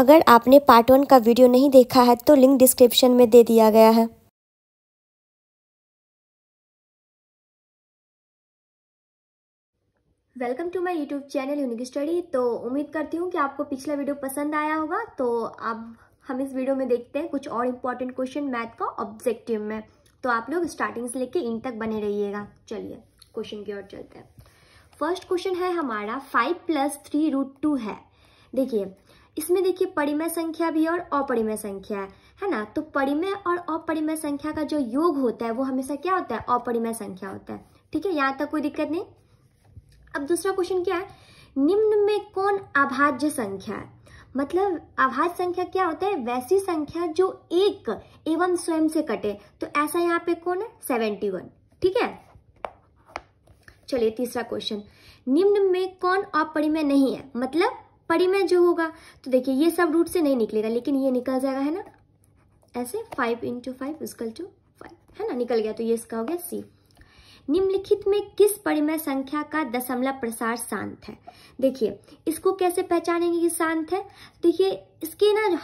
अगर आपने पार्ट 1 का वीडियो नहीं देखा है तो लिंक डिस्क्रिप्शन में दे दिया गया है। Welcome to my YouTube channel unique study. तो उम्मीद करती हूँ कि आपको पिछला वीडियो पसंद आया होगा। तो अब हम इस वीडियो में देखते हैं कुछ और इम्पोर्टेंट क्वेश्चन मैथ का ऑब्जेक्टिव में। तो आप लोग स्टार्टिंग से लेके इन तक बने रहिएगा। चलिए क्वेश्चन की ओर चलते हैं। फर्स्ट क्वेश्चन है हमारा 5 + 3√2 है। देखिए इसमें देखिए परिमेय संख्या भी और अपरिमेय संख्या है ना। तो परिमेय और अपरिमेय संख्या का जो योग होता है वो हमेशा क्या होता है, अपरिमेय संख्या होता है। ठीक है, यहाँ तक कोई दिक्कत नहीं। अब दूसरा क्वेश्चन क्या है, निम्न में कौन अभाज्य संख्या है। मतलब अभाज्य संख्या क्या होता है, वैसी संख्या जो एक एवं स्वयं से कटे। तो ऐसा यहाँ पे कौन है, 71। ठीक है, चलिए तीसरा क्वेश्चन, निम्न में कौन अपरिमेय नहीं है। मतलब परिमेय जो होगा तो देखिए ये सब रूट से नहीं निकलेगा, लेकिन ये निकल जाएगा है ना, ऐसे 5 × 5 = 5 है ना, निकल गया। तो ये इसका हो गया सी। निम्नलिखित में किस परिमेय संख्या का दशमलव प्रसार शांत है। देखिए इसको कैसे पहचानेंगे कि शांत है। देखिए इसके ना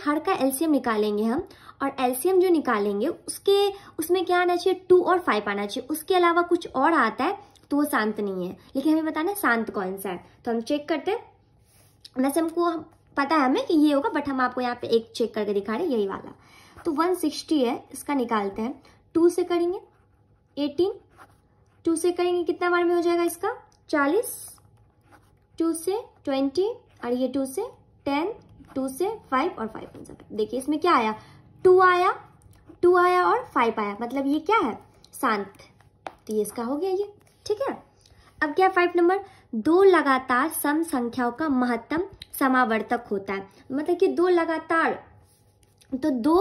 हर का एलसीएम निकालेंगे हम, और एलसीएम जो निकालेंगे उसमें क्या आना चाहिए, 2 और 5 आना चाहिए। उसके अलावा कुछ और आता है तो वो शांत नहीं है। लेकिन हमें बताना है शांत कौन सा है। तो हम चेक करते हैं। वैसे हमको पता है हमें कि ये होगा, बट हम आपको यहाँ पे एक चेक करके दिखा रहे हैं, यही वाला। तो 160 है, इसका निकालते हैं। 2 से करेंगे 18, 2 से करेंगे कितना बार में हो जाएगा इसका 40, 2 से 20, और ये 2 से 10, 2 से 5 और 5 बन जाता है। देखिए इसमें क्या आया, 2 आया और 5 आया, मतलब ये क्या है, शांत। तो ये इसका हो गया ये। ठीक है, अब क्या 5 नंबर, 2 लगातार सम संख्याओं का महत्तम समावर्तक होता है। मतलब कि 2 लगातार, तो 2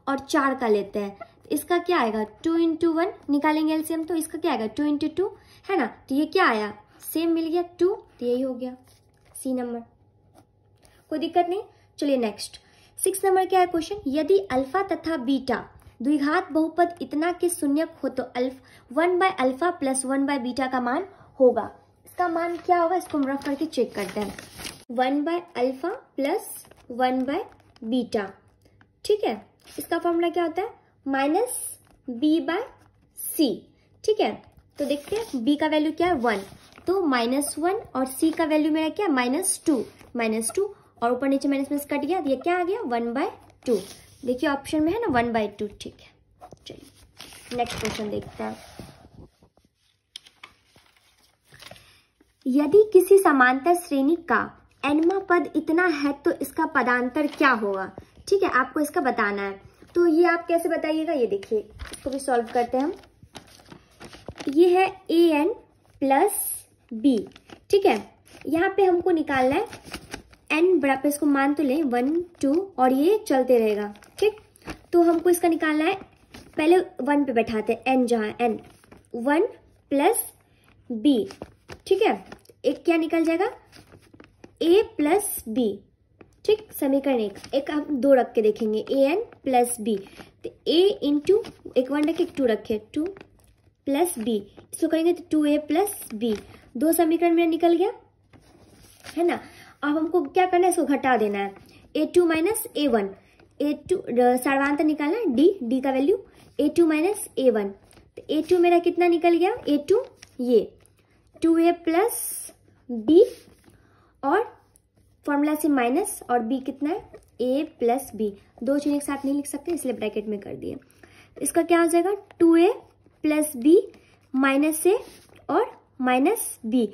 और 4 का लेते हैं। इसका क्या आएगा, 2 × 1 निकालेंगे एलसीएम, तो इसका क्या आएगा 2 × 2 है ना। तो ये क्या आया, सेम मिल गया 2। तो यही हो गया सी नंबर, कोई दिक्कत नहीं। चलिए नेक्स्ट 6 नंबर क्या है क्वेश्चन, यदि अल्फा तथा बीटा द्विघात बहुपद इतना के शून्यक हो तो 1/α + 1/β का मान होगा। इसका मान क्या होगा, इसको हम रफ करके चेक करते हैं। 1/α + 1/β। ठीक है, इसका फॉर्मूला क्या होता है, -b/c। ठीक है, तो देखते हैं b का वैल्यू क्या है 1, तो -1, और c का वैल्यू मेरा क्या -2 और ऊपर नीचे माइनस कट गया, ये क्या आ गया 1/2। देखिए ऑप्शन में है ना 1/2। ठीक है, चलिए नेक्स्ट क्वेश्चन देखते हैं। यदि किसी समांतर श्रेणी का nवां पद इतना है तो इसका पदांतर क्या होगा। ठीक है, आपको इसका बताना है। तो ये आप कैसे बताइएगा, ये देखिए इसको भी सॉल्व करते हैं हम। ये है an + b। ठीक है, यहाँ पे हमको निकालना है n बराबर, इसको मान तो लें 1 2 और ये चलते रहेगा। ठीक, तो हमको इसका निकालना है, पहले 1 पे बैठाते हैं n, जहाँ n 1 + b। ठीक है, एक क्या निकल जाएगा a + b। ठीक, समीकरण एक हम 2 रख के देखेंगे, an + b। तो a × एक 1 रखे, एक 2 रखे, 2 + b, इसको करेंगे तो 2a + b। 2 समीकरण मेरा निकल गया है ना। अब हमको क्या करना है, इसको घटा देना है, a2 - a1। a2 सर्वांतर निकालना है, d का वैल्यू a2 - a1। तो a2 मेरा कितना निकल गया, a2 ये 2a + b, और फॉर्मूला से माइनस, और b कितना है a + b। 2 चीजें एक साथ नहीं लिख सकते इसलिए ब्रैकेट में कर दिए। तो इसका क्या हो जाएगा 2a + b -a और -b,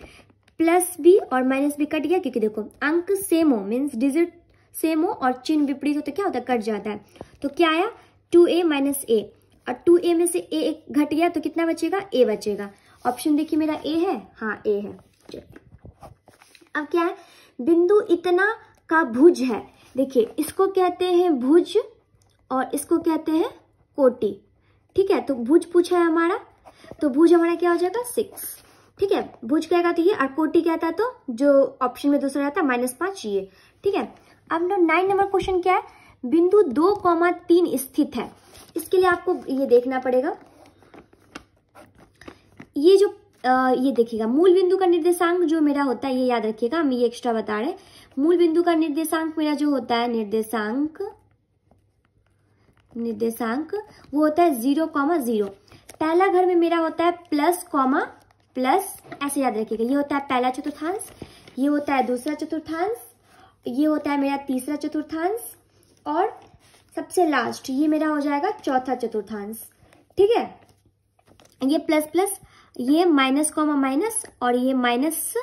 +b और -b कट गया, क्योंकि देखो अंक सेम हो मीन्स डिजिट सेम हो और चिन्ह विपरीत हो तो क्या होता है, कट जाता है। तो क्या आया 2a - a, और 2a में से a एक घट गया तो कितना बचेगा, a बचेगा। ऑप्शन देखिए मेरा a है, हाँ a है। अब क्या है, बिंदु इतना का भुज है। देखिए इसको कहते हैं भुज और इसको कहते हैं कोटि। ठीक है, तो भुज पूछा है हमारा, तो भुज हमारा क्या हो जाएगा 6। ठीक है, भुज क्या कहता है ये, और कोटि कहता है तो जो ऑप्शन में दूसरा रहता है -5 ये। ठीक है, अब 9 नंबर क्वेश्चन क्या है, बिंदु 2,3 स्थित है। इसके लिए आपको ये देखना पड़ेगा, ये देखिएगा मूल बिंदु का निर्देशांक जो मेरा होता है, ये याद रखिएगा, हम ये एक्स्ट्रा बता रहे हैं। मूल बिंदु का निर्देशांक मेरा जो होता है निर्देशांक वो होता है 0,0। पहला घर में मेरा होता है प्लस कॉमा प्लस, ऐसे याद रखिएगा। ये होता है पहला चतुर्थांश, ये होता है दूसरा चतुर्थांश, ये होता है मेरा तीसरा चतुर्थांश, और सबसे लास्ट ये मेरा हो जाएगा चौथा चतुर्थांश। ठीक है, ये प्लस प्लस, ये माइनस कॉमा माइनस, और ये माइनस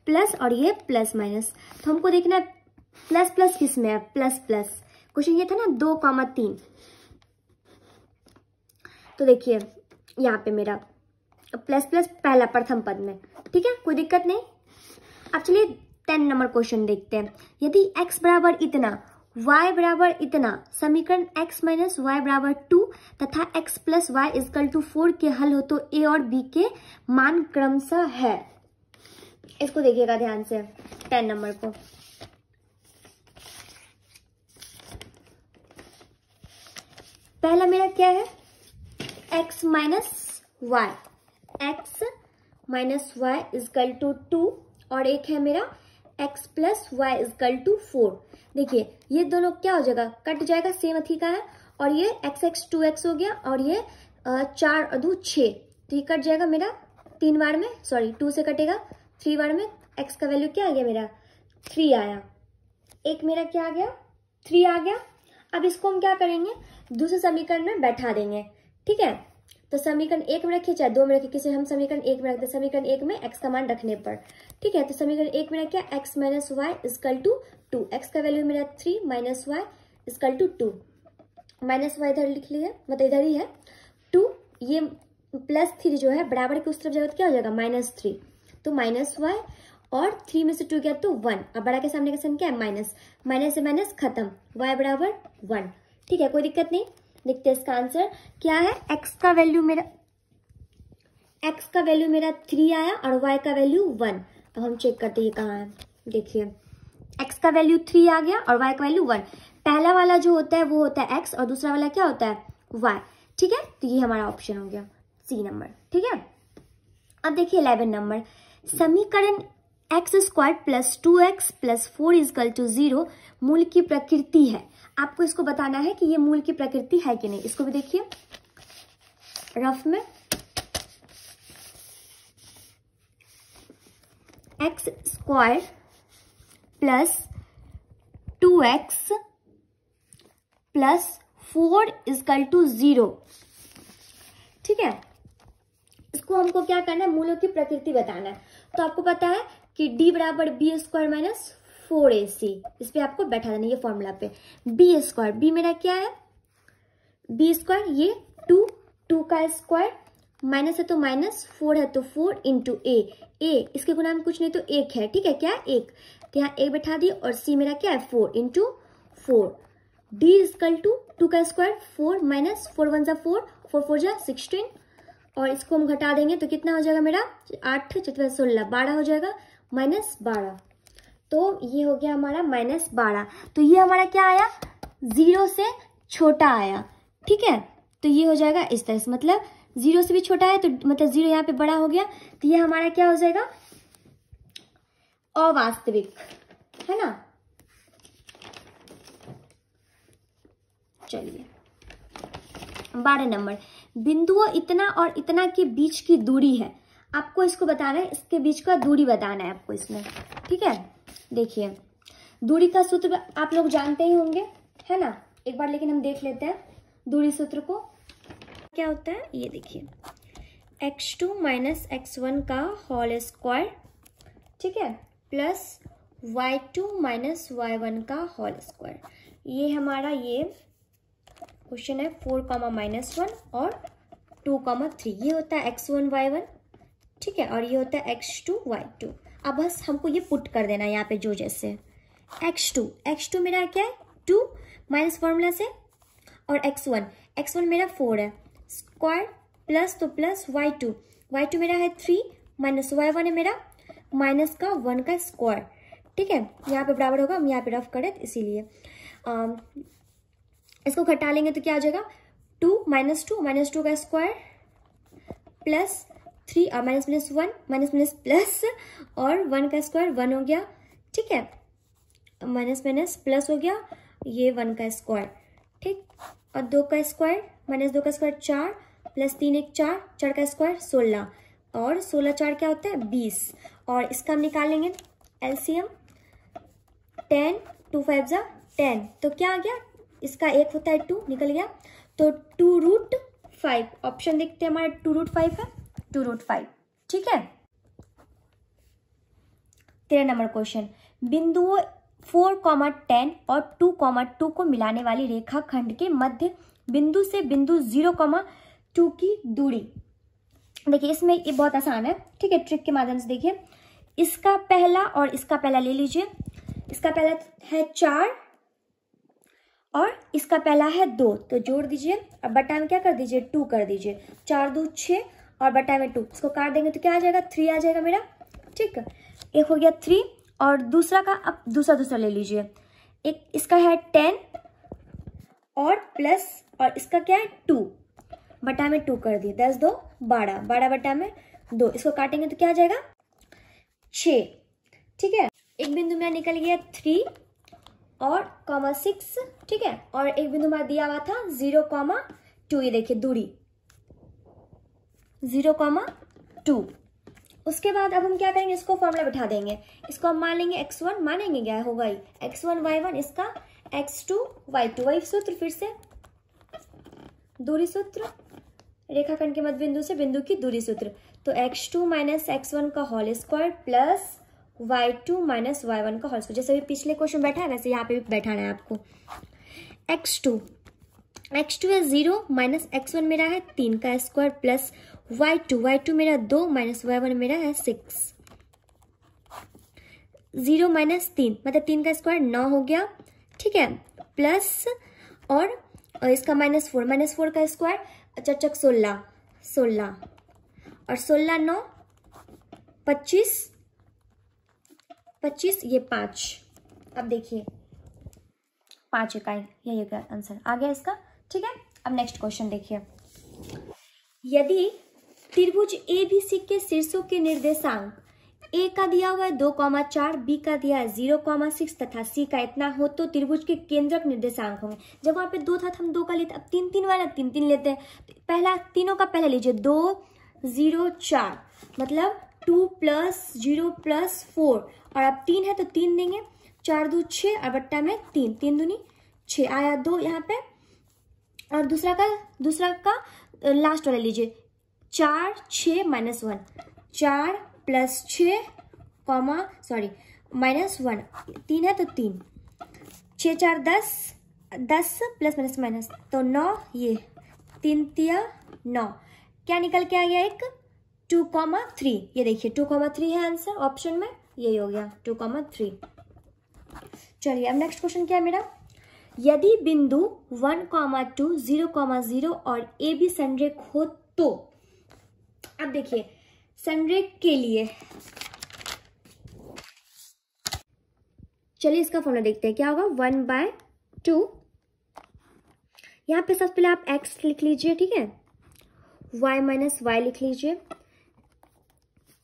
प्लस, और ये प्लस माइनस। तो हमको देखना है प्लस प्लस किस में है, प्लस प्लस। क्वेश्चन ये था ना 2,3। तो देखिए यहाँ पे मेरा प्लस प्लस पहला प्रथम पद में। ठीक है, कोई दिक्कत नहीं। अब चलिए 10 नंबर क्वेश्चन देखते हैं। यदि x बराबर इतना, y बराबर इतना, समीकरण x माइनस वाई बराबर 2 तथा x plus y equal to 4 के हल हो तो a और b के मान क्रमशः है। इसको देखिएगा ध्यान से, 10 नंबर को। पहला मेरा क्या है, x minus y, x minus y equal to 2, और एक है मेरा x plus y equal to 4। देखिए ये दोनों क्या हो जाएगा, कट जाएगा, सेम अथी का है, और ये x 2x हो गया, और ये 4 और 2 6, तो ये कट जाएगा मेरा 3 बार में, सॉरी 2 से कटेगा 3 बार में। x का वैल्यू क्या आ गया मेरा, 3 आया। एक मेरा क्या आ गया, 3 आ गया। अब इसको हम क्या करेंगे, दूसरे समीकरण में बैठा देंगे। ठीक है, तो समीकरण 1 में रखिए चाहे 2 में रखिए, किसी हम समीकरण 1 में रखते हैं, समीकरण 1 में x का मान रखने पर। ठीक है, तो समीकरण 1 में क्या, x minus y equal to 2, x का वैल्यू मेरा 3 minus y equal to 2, minus y इधर लिख लिया, मतलब इधर ही है 2, ये प्लस 3 जो है बराबर के उस तरफ जाएगा तो क्या हो जाएगा, -3, तो माइनस वाई, और 3 में से 2 गया तो 1। अब बड़ा के सामने का साइन क्या है, माइनस, माइनस से माइनस खत्म, y बराबर 1। ठीक है, कोई दिक्कत नहीं। देखते हैं इसका आंसर क्या है। x का वैल्यू मेरा 3 आया और y का वैल्यू 1। अब हम चेक करते हैं ये कहाँ है। देखिए x का वैल्यू 3 आ गया और y का वैल्यू 1। पहला वाला जो होता है वो होता है x और दूसरा वाला क्या होता है, y। ठीक है, तो ये हमारा ऑप्शन हो गया सी नंबर। ठीक है, अब देखिए 11 नंबर, समीकरण x² plus 2x plus 4 is equal to 0 मूल की प्रकृति है। आपको इसको बताना है कि ये मूल की प्रकृति है कि नहीं। इसको भी देखिए रफ में, x² plus 2x plus 4 is equal to 0। ठीक है, इसको हमको क्या करना है, मूलों की प्रकृति बताना है। तो आपको पता है कि d बराबर b² माइनस 4ac, इस पे आपको बैठा देना, ये फॉर्मूला पे। b², b मेरा क्या है, b², ये 2 का स्क्वायर, माइनस है तो माइनस, 4 है तो 4 इंटू a, इसके गुना में कुछ नहीं तो 1 है। ठीक है, क्या है 1, तो यहाँ 1 बैठा दी, और c मेरा क्या है 4 इंटू 4, d इजकल टू 2 का स्क्वायर 4 माइनस 4 1 जा 4, 4 4 जा 16, और इसको हम घटा देंगे तो कितना हो जाएगा मेरा, 8 4 16, 12 हो जाएगा, -12। तो ये हो गया हमारा -12। तो ये हमारा क्या आया, 0 से छोटा आया। ठीक है, तो ये हो जाएगा इस तरह से, मतलब 0 से भी छोटा है तो मतलब 0 यहाँ पे बड़ा हो गया, तो ये हमारा क्या हो जाएगा, अवास्तविक, है ना। चलिए 12 नंबर, बिंदुओं इतना और इतना के बीच की दूरी है। आपको इसको बताना है, इसके बीच का दूरी बताना है आपको इसमें। ठीक है, देखिए दूरी का सूत्र आप लोग जानते ही होंगे, है ना, एक बार लेकिन हम देख लेते हैं दूरी सूत्र को। क्या होता है ये देखिए, x2 माइनस x1 का होल स्क्वायर, ठीक है, प्लस y2 माइनस y1 का होल स्क्वायर। ये हमारा ये क्वेश्चन है 4,-1 और 2,3। ये होता है x1 y1, ठीक है, और ये होता है x2 y2। अब बस हमको ये पुट कर देना यहाँ पे जो जैसे x2 मेरा क्या है 2 माइनस फॉर्मूला से, और x1 मेरा 4 है, स्क्वायर प्लस तो प्लस y2 मेरा है 3 माइनस y1 है मेरा माइनस का 1 का स्क्वायर। ठीक है, यहाँ पे बराबर होगा, हम यहाँ पे रफ करें इसीलिए इसको घटा लेंगे तो क्या आ जाएगा 2 माइनस 2 का स्क्वायर प्लस 3 और माइनस 1 माइनस प्लस और 1 का स्क्वायर 1 हो गया। ठीक है, माइनस माइनस प्लस हो गया, ये 1 का स्क्वायर, ठीक, और 2 का स्क्वायर माइनस 2 का स्क्वायर 4 प्लस 3 एक 4, 4 का स्क्वायर 16, और 16 4 क्या होता है 20, और इसका हम निकालेंगे एलसीएम 10, 2 5 जा 10, तो क्या आ गया, इसका एक होता है 2, निकल गया, तो 2√5, ऑप्शन देखते हैं हमारा 2√5 है, 2√5, ठीक है। 13 नंबर क्वेश्चन, बिंदुओं 4,10 और 2,2 को मिलाने वाली रेखाखंड के मध्य बिंदु से बिंदु 0,2 की दूरी। देखिए इसमें ये बहुत आसान है, ठीक है, ट्रिक के माध्यम से देखिए, इसका पहला और इसका पहला ले लीजिए, इसका पहला है 4 और इसका पहला है 2, तो जोड़ दीजिए और बटा में क्या कर दीजिए 2 कर दीजिए, 4 2 6 और बटा में 2, इसको काट देंगे तो क्या आ जाएगा 3 आ जाएगा मेरा, ठीक है। एक हो गया 3, और दूसरा का अब दूसरा ले लीजिए, एक इसका है 10 और प्लस, और इसका क्या है 2, बटा में 2 कर दिए, 10 2 12, 12 बटा में 2, इसको काटेंगे तो क्या आ जाएगा 6, ठीक है। एक बिंदु मेरा निकल गया 3 और 6, ठीक है, और एक बिंदु हमारा दिया हुआ था 0,2, ये देखिए दूरी 0,2। उसके बाद अब हम क्या करेंगे, इसको फॉर्मूला बिठा देंगे, इसको हम मान लेंगे x1, मानेंगे क्या होगा ही x1 y1, इसका x2 y2, वही सूत्र फिर से दूरी सूत्र, रेखाखंड के मध्य बिंदु से बिंदु की दूरी सूत्र, तो x2 माइनस x1 का whole square plus y2 minus y1 का होल स्क्वायर, जैसे भी पिछले क्वेश्चन बैठा है वैसे यहाँ पे भी बैठाना है आपको। x2 है 0 माइनस x1 मेरा है 3 का स्क्वायर प्लस y2 मेरा 2 माइनस y1 मेरा है 6, 0 माइनस 3 मतलब 3 का स्क्वायर 9 हो गया, ठीक है, प्लस और इसका -4 का स्क्वायर, चक 16 और 16 9 25 ये 5, अब देखिए 5 इकाई, यही होगा आंसर आ गया इसका, ठीक है। अब नेक्स्ट क्वेश्चन देखिए, यदि त्रिभुज ABC के शीर्षों के निर्देशांक A का दिया हुआ है 2,4, B का दिया है 0,6 तथा C का इतना हो तो त्रिभुज के केंद्रक निर्देशांक होंगे। जब वहां पे 2 था तो हम 2 का लेते, अब 3 वाला 3 लेते हैं, पहला तीनों का पहला लीजिए 2 0 4, मतलब 2 + 0 + 4, और अब 3 है तो 3 देंगे, 4 2 6 और बट्टा में 3 3 दूनी 6 आया 2 यहाँ पे, और दूसरा का लास्ट वाला लीजिए 4 6 -1, 4 + 6 -1, 3 है तो 3, 6 4 10 प्लस माइनस तो 9, ये 3 3 9, क्या निकल के आ गया एक 2,3, ये देखिए 2,3 है आंसर, ऑप्शन में यही हो गया 2,3। चलिए अब नेक्स्ट क्वेश्चन क्या है मेरा, यदि बिंदु 1,2 0,0 और AB संरेख हो तो, अब देखिए संरेख के लिए चलिए इसका फॉर्मूला देखते हैं क्या होगा, 1/2, यहाँ पे सबसे पहले आप x लिख लीजिए, ठीक है, y माइनस y लिख लीजिए,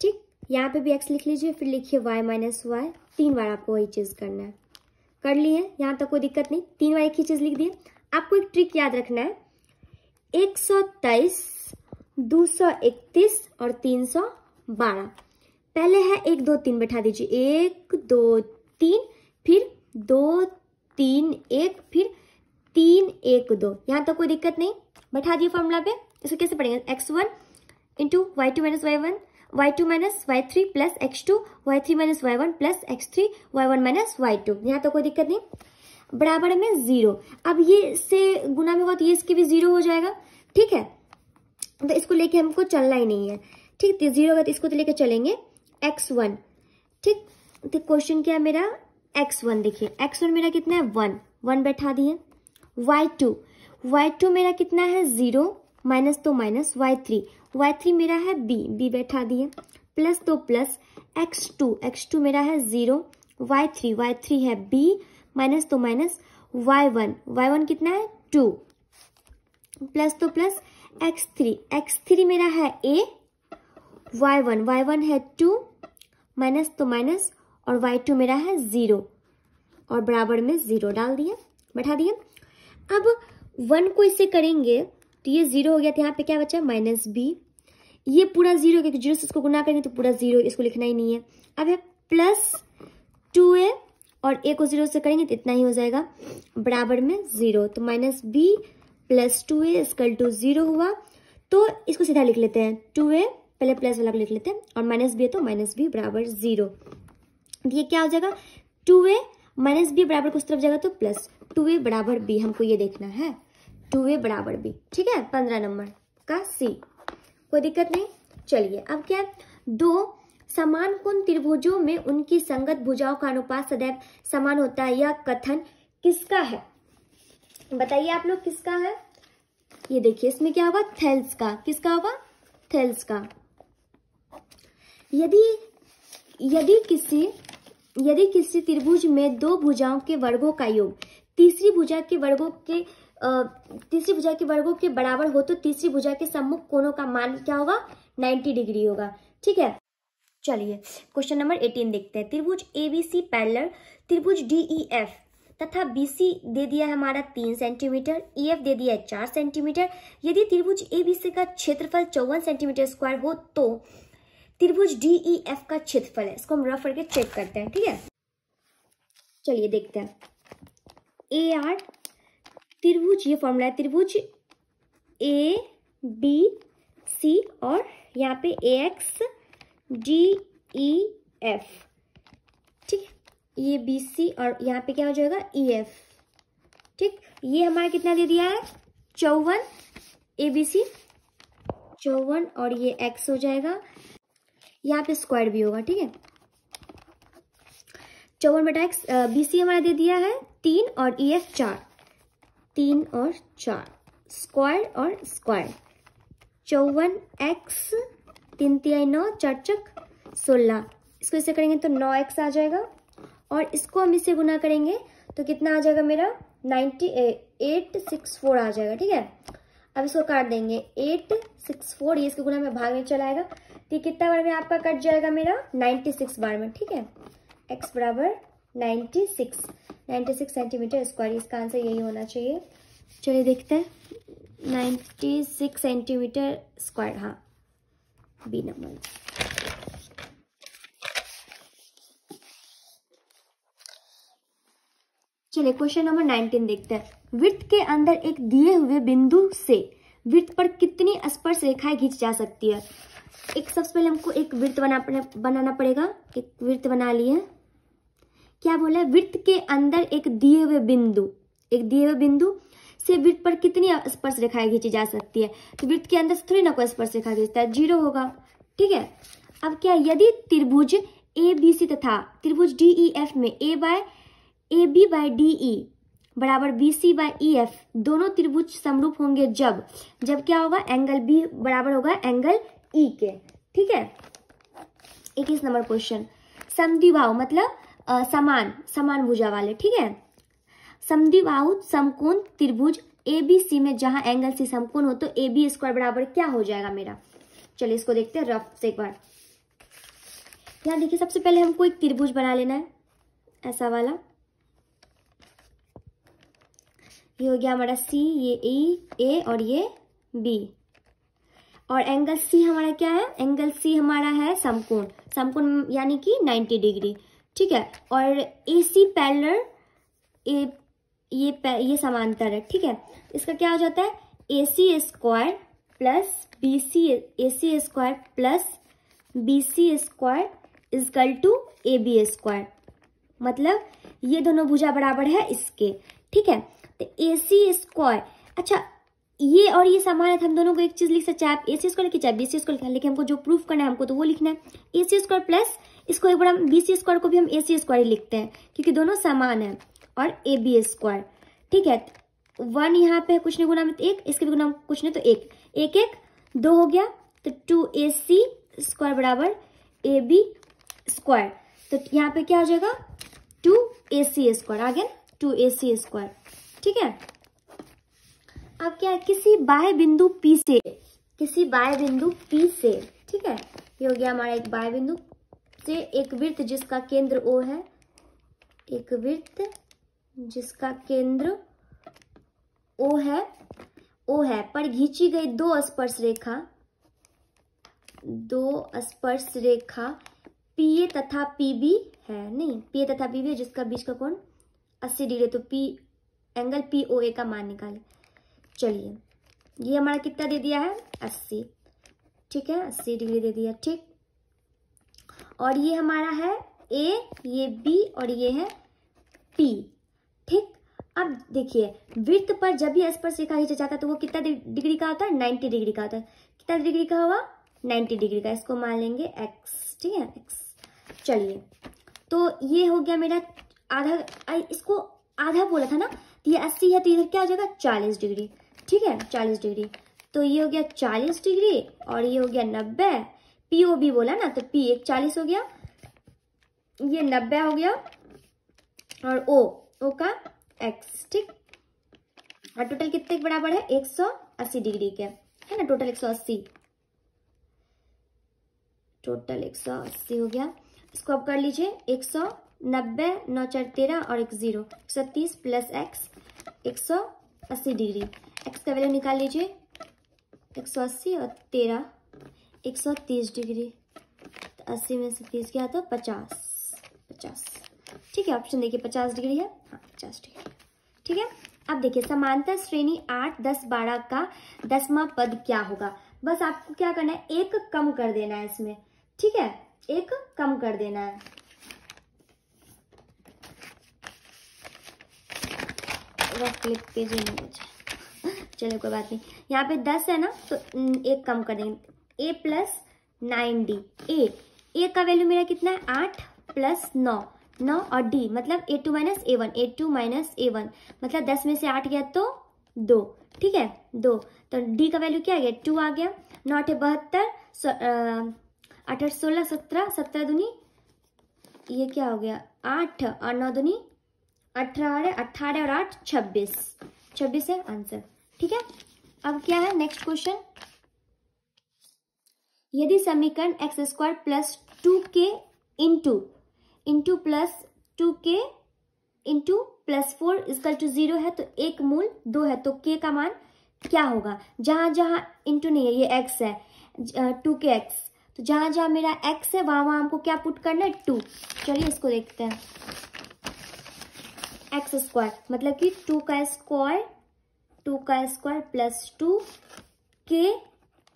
ठीक, यहाँ पे भी x लिख लीजिए, फिर लिखिए y माइनस y, 3 बार आपको वही चीज करना है, कर लिए, यहाँ तक कोई दिक्कत नहीं, 3 बार एक ही चीज लिख दिए। आपको एक ट्रिक याद रखना है, 123 231 और 312, पहले है 1 2 3 बैठा दीजिए, 1 2 3, फिर 2 3 1, फिर 3 1 2, यहाँ तक कोई दिक्कत नहीं, बैठा दिए फॉर्मूला पे। इसको कैसे पढ़ेंगे, x1 into y2 minus y1, y2 minus y3 plus x2, y3 minus y1 plus x3, y1 minus y2, यहाँ तो कोई दिक्कत नहीं, बराबर में 0। अब ये इससे गुना में होगा तो ये इसके भी 0 हो जाएगा, ठीक है, तो इसको लेके हमको चलना ही नहीं है, ठीक, तो 0 होगा तो इसको तो लेके चलेंगे x1, ठीक, तो क्वेश्चन क्या है मेरा x1, देखिए x1 मेरा कितना है 1 बैठा दिए, y2 मेरा कितना है 0 माइनस तो माइनस, y3 मेरा है b बैठा दिए, प्लस तो प्लस, x2 मेरा है 0, y3 है b, माइनस तो माइनस, y1 कितना है 2, प्लस तो प्लस, x3 मेरा है a, y1 है 2, माइनस तो माइनस, और y2 मेरा है 0, और बराबर में 0 डाल दिया, बैठा दिया। अब 1 को इससे करेंगे तो ये 0 हो गया, तो यहाँ पे क्या बचा -b, ये पूरा 0 क्योंकि 0 से इसको गुना करेंगे तो पूरा 0, इसको लिखना ही नहीं है। अब है +2a और a को 0 से करेंगे तो इतना ही हो जाएगा, बराबर में 0, तो -b + 2a = 0 हुआ। तो इसको सीधा लिख लेते हैं, 2a पहले प्लस वाला लिख लेते हैं और -b है तो -b बराबर 0। ये क्या हो जाएगा, 2a -b बराबर को उस तरफ जाएगा तो प्लस 2a बराबर b, हमको ये देखना है 2a बराबर b। ठीक है, 15 नंबर का C, कोई दिक्कत नहीं। चलिए अब क्या है, 2 समान कोण त्रिभुजों में उनकी संगत भुजाओं का अनुपात सदैव समान होता है, यह कथन किसका है? बताइए आप लोग किसका है? ये देखिए इसमें क्या होगा, थेल्स का। किसका होगा? थेल्स का। यदि किसी त्रिभुज में 2 भुजाओं के वर्गों का योग तीसरी भुजा के वर्गों के बराबर हो तो तीसरी भुजा के सम्मुख कोणों का मान क्या होगा? 90 डिग्री होगा। ठीक है, चलिए क्वेश्चन नंबर 18 देखते हैं। त्रिभुज ABC पैरेलल त्रिभुज DEF तथा BC दे दिया है हमारा 3 सेंटीमीटर, EF दे दिया है 4 सेंटीमीटर। यदि त्रिभुज ABC का क्षेत्रफल 54 सेंटीमीटर स्क्वायर हो तो त्रिभुज DEF का क्षेत्रफल है। इसको हम रफ करके चेक करते हैं। ठीक है, चलिए देखते हैं। AR त्रिभुज, ये फॉर्मूला है, त्रिभुज ABC और यहाँ पे AX DEF। ठीक, ये BC और यहाँ पे क्या हो जाएगा EF। ठीक, ये हमारा कितना दे दिया है 54, ABC 54 और ये X हो जाएगा, यहाँ पे स्क्वायर भी होगा। ठीक है, 54/X। BC हमारा दे दिया है 3 और EF 4, 3 और 4 स्क्वायर और स्क्वायर। 54X 3 3 9 4 चक 16, इसको इसे करेंगे तो 9X आ जाएगा और इसको हम इससे गुना करेंगे तो कितना आ जाएगा मेरा 864 आ जाएगा। ठीक है, अब इसको काट देंगे 864, ये इसके गुना में भाग में चला आएगा तो कितना बार में आपका कट जाएगा मेरा 96 बार में। ठीक है, x बराबर 96 सेंटीमीटर स्क्वायर, इसका आंसर यही होना चाहिए। चलिए देखते हैं 96 सेंटीमीटर स्क्वायर, हाँ बी नंबर। चलिए क्वेश्चन नंबर 19 देखते हैं। वृत्त के अंदर एक दिए हुए बिंदु से वृत्त पर कितनी स्पर्श रेखाएं खींची जा सकती है? एक सबसे पहले हमको एक वृत्त बनाना पड़ेगा। एक वृत्त बना लिए, क्या बोला है, वृत्त के अंदर एक दिए हुए बिंदु से वृत्त पर कितनी स्पर्श रेखाएं खींची जा सकती है? तो वृत्त के अंदर से थोड़ी ना कोई स्पर्श रेखा खींचता है, 0 होगा। ठीक है, अब क्या, यदि त्रिभुज ABC तथा त्रिभुज DEF में AB/DE बराबर BC/EF दोनों त्रिभुज समरूप होंगे जब क्या होगा, एंगल B बराबर होगा एंगल E के। ठीक है, 21 नंबर क्वेश्चन। समद्विबाहु मतलब समान भुजा वाले। ठीक है, समद्विबाहु समकोण त्रिभुज ABC में जहां एंगल C समकोण हो तो AB² बराबर क्या हो जाएगा मेरा? चलिए इसको देखते हैं रफ से एक बार। यहाँ देखिए सबसे पहले हमको एक त्रिभुज बना लेना है, ऐसा वाला। ये हो गया हमारा C, ये A और ये B और एंगल C हमारा क्या है, एंगल C हमारा है समकोण यानी कि 90 डिग्री। ठीक है, और AC पैरेलल ये समांतर है। ठीक है, इसका क्या हो जाता है AC² plus AC² plus BC² equal to AB², मतलब ये दोनों भुजा बराबर है इसके। ठीक है, तो AC², अच्छा ये और ये समान है तो हम दोनों को एक चीज लिख सकते, चाहे आप AC² लिखिए चाहे BC² लिखिए, लेकिन हमको जो प्रूफ करना है हमको तो वो लिखना है AC² प्लस इसको एक बार हम BC² को भी हम AC² ही लिखते हैं क्योंकि दोनों समान है, और AB²। ठीक है, 1 यहाँ पे कुछ नहीं गुना में तो 1, इसके भी गुना कुछ नहीं तो 1 2 हो गया, तो 2AC² बराबर AB², तो यहाँ पे क्या हो जाएगा 2AC² आ गया, 2AC²। ठीक है, अब क्या है, किसी बाह्य बिंदु P से, ठीक है, ये हो गया हमारा एक बाह्य बिंदु से एक वृत्त जिसका केंद्र O है, एक वृत्त जिसका केंद्र O है पर खींची गई दो स्पर्श रेखा PA तथा PB है, नहीं PA तथा PB है जिसका बीच का कोण 80 डिग्री, तो एंगल POA का मान निकाले। चलिए ये हमारा कितना दे दिया है 80, ठीक है 80 डिग्री दे दिया, ठीक। और ये हमारा है A, ये B और ये है P, ठीक। अब देखिए वृत्त पर जब भी स्पर्श रेखा खींचा जाता है तो वो कितना डिग्री का होता है 90 डिग्री का होता है। कितना डिग्री का होगा 90 डिग्री का, इसको मान लेंगे x, ठीक है x। चलिए तो ये हो गया मेरा आधा, इसको आधा बोला था ना, तो ये 80 है तो इधर क्या हो जाएगा 40 डिग्री, ठीक है 40 डिग्री। तो ये हो गया 40 डिग्री और ये हो गया 90, POB बोला ना तो P एक 40 हो गया, ये 90 हो गया और O का x, ठीक। और टोटल कितने के बराबर है 180 डिग्री के, है ना, टोटल 180, टोटल 180 हो गया। इसको अब कर लीजिए 190 9 4 13 और 1 0 130 प्लस x 180 डिग्री। x का वैल्यू निकाल लीजिए 180 और 13 130 डिग्री, तो 80 में से 30 क्या आता है 50, ठीक है। ऑप्शन देखिए 50 डिग्री है, हाँ 50 डिग्री, ठीक है। अब देखिए समांतर श्रेणी 8 10 12 का 10वां पद क्या होगा। बस आपको क्या करना है, एक कम कर देना है इसमें, ठीक है, एक कम कर देना है। क्लिक पेज नहीं बचा, चलो कोई बात नहीं। यहाँ पे 10 है ना तो एक कम कर देंगे, a प्लस 9d। ए का वैल्यू मेरा कितना है 8 प्लस 9 और d मतलब a2 माइनस a1 मतलब 10 में से 8 गया तो 2, ठीक है 2। तो d का वैल्यू क्या आ गया 2 आ गया। 9 8 72 8 16 17 17 दूनी ये क्या हो गया 8 और 9 दूनी 18 18 और 8 26 है आंसर, ठीक है। अब क्या है नेक्स्ट क्वेश्चन, यदि समीकरण x² plus 2k into plus 2k into plus 4 equal to 0 है तो एक मूल 2 है तो k का मान क्या होगा। जहां जहां इंटू नहीं है, ये x है 2kx, तो जहां जहां मेरा x है वहां वहां हमको क्या पुट करना है 2। चलिए इसको देखते हैं, x² मतलब कि 2 का स्क्वायर प्लस 2k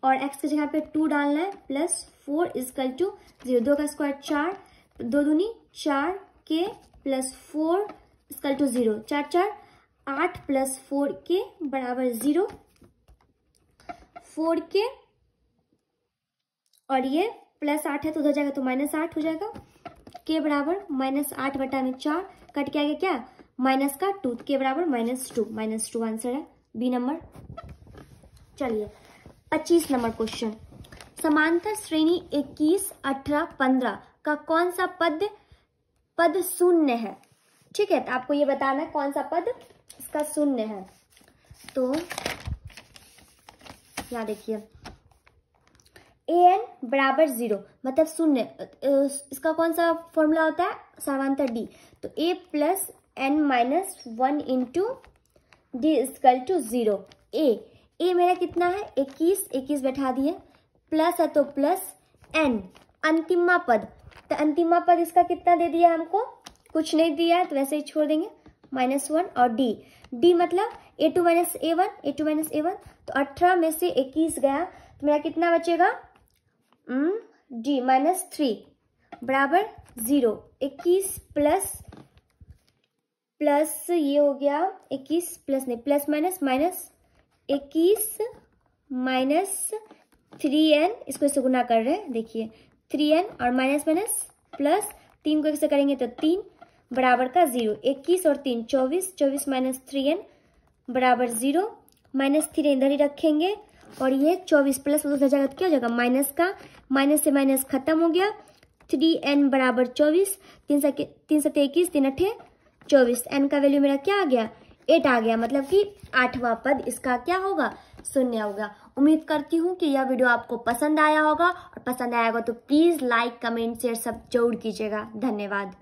और x की जगह पे 2 डालना है प्लस 4 इक्वल टू 0। 2 का स्क्वायर 4, 2 दूनी 4k plus 4 equal to 0। 4 4 8 plus 4k बराबर 0। 4k और ये प्लस 8 है तो उधर जाएगा तो माइनस 8 हो जाएगा। k बराबर माइनस 8 बटा में 4 कट के आ गया क्या माइनस का 2, k बराबर -2 आंसर है बी नंबर। चलिए 25 नंबर क्वेश्चन, समांतर श्रेणी 21 18 15 का कौन सा पद शून्य है। ठीक है, तो आपको ये बताना है कौन सा पद इसका शून्य है। तो यहाँ देखिए an बराबर 0 मतलब शून्य, इसका कौन सा फॉर्मूला होता है समांतर d। तो a plus n minus 1 into d equal to 0। A मेरा कितना है 21 बैठा दिए, प्लस है तो प्लस n अंतिमा पद, तो अंतिमा पद इसका कितना दे दिया हमको, कुछ नहीं दिया है तो वैसे ही छोड़ देंगे -1 और d मतलब a2 माइनस a1 तो 18 में से 21 गया तो मेरा कितना बचेगा d -3 बराबर 0। 21 प्लस ये हो गया 21 प्लस नहीं प्लस माइनस 21 माइनस 3n, इसको इससे गुना कर रहे हैं देखिए 3n और माइनस प्लस 3 को इससे करेंगे तो 3 बराबर का 0। 21 और 3 24 माइनस 3n बराबर 0, -3 इधर ही रखेंगे और ये 24 प्लस उधर जाएगा तो क्या हो जाएगा माइनस का, माइनस से माइनस खत्म हो गया। 3n बराबर 24, 3 से 21 3 8 24, n का वैल्यू मेरा क्या आ गया 8 आ गया, मतलब कि 8वां पद इसका क्या होगा शून्य होगा। उम्मीद करती हूँ कि यह वीडियो आपको पसंद आया होगा और पसंद आया होगा तो प्लीज लाइक कमेंट शेयर सब जरूर कीजिएगा। धन्यवाद।